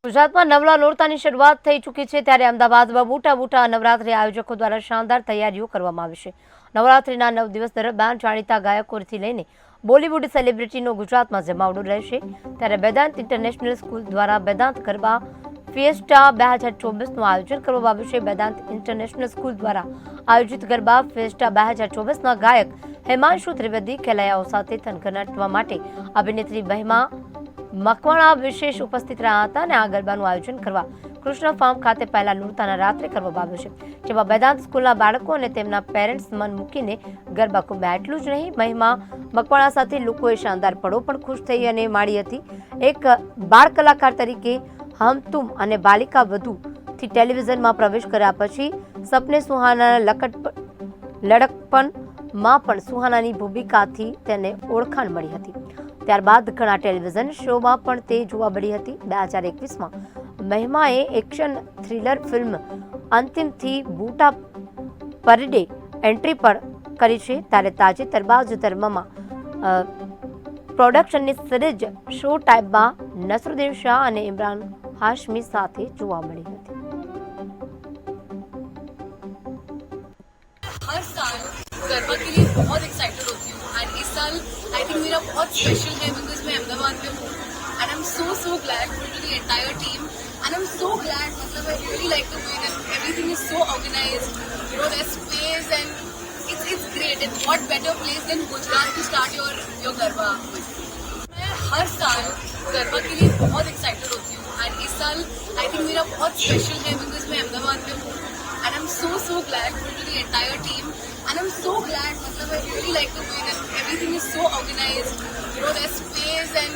ગુજરાતમાં નવલા નોરતાની શરૂઆત થઈ ચૂકી છે, ત્યારે અમદાવાદમાં મોટા નવરાત્રી આયોજકો દ્વારા શાનદાર તૈયારીઓ કરવામાં આવી છે. નવરાત્રીના 9 દિવસ દરમિયાન જાણીતા ગાયકોથી લઈને બોલિવૂડ સેલિબ્રિટીનો ગુજરાતમાં જમાવડો રહેશે. ત્યારે વેદાંત ઇન્ટરનેશનલ સ્કૂલ દ્વારા વેદાંત ગરબા ફિએસ્ટા 2024નું આયોજન કરવામાં આવ્યું છે. વેદાંત ઇન્ટરનેશનલ સ્કૂલ દ્વારા આયોજિત ગરબા ફિએસ્ટા 2024ના ગાયક હેમાંશુ ત્રિવેદી ખેલૈયાઓ સાથે થનગનાટવા માટે અભિનેત્રી મહિમા મકવાણા વિશેષ ઉપસ્થિત રહ્યા હતા અને આ ગરબાનું આયોજન કરવા કૃષ્ણ ફાર્મ ખાતે પહેલા નોરતાના રાત્રે કરવામાં આવ્યું છે, જેમાં વેદાંત સ્કૂલના બાળકો અને તેમના પેરેન્ટ્સ મન મૂકીને ગરબા કૂદ્યા. એટલું જ નહીં, મહિમા મકવાણા સાથે લોકોએ શાનદાર પળો પણ ખુશ થઈ અને માણી હતી. એક બાળ કલાકાર તરીકે હમ તુમ અને બાલિકા વધુથી ટેલિવિઝનમાં પ્રવેશ કર્યા પછી સપને સુહાનાના લડકપનમાં પણ સુહાનાની ભૂમિકાથી તેને ઓળખાણ મળી હતી. ત્યારબાદ ઘણા ટેલિવિઝન શોમાં પણ તે જોવા મળી હતી. 2021માં મહિમાએ action thriller film અંતિમથી Buta પરડે entry પણ કરી છે. ત્યારે તાજેતરમાં જ ધર્મમાં પ્રોડક્શનની સિરીઝ શો ટાઈપમાં નસરુદ્દીન શાહ અને ઇમરાન હાશમી સાથે જોવા મળી હતી. हर साल गरबा के लिए बहुत एक्साइटेड होती हूँ एंड इस साल आई थिंक मेरा बहुत स्पेशल है बिकॉज मैं अहमदाबाद में हूँ and I am so glad to the entire team and I'm so glad मतलब I really like the way that everything is so organized, you know, there's space and it's great and what better place than Gujarat to start your garba. मैं हर साल गरबा के लिए बहुत excited होती हूँ and इस साल आई थिंक मेरा बहुत स्पेशल है बिकॉज मैं अहमदाबाद में हूँ and I'm so glad to the entire team and I'm so glad मतलब I really like the way that everything is so organized, you know, there's space and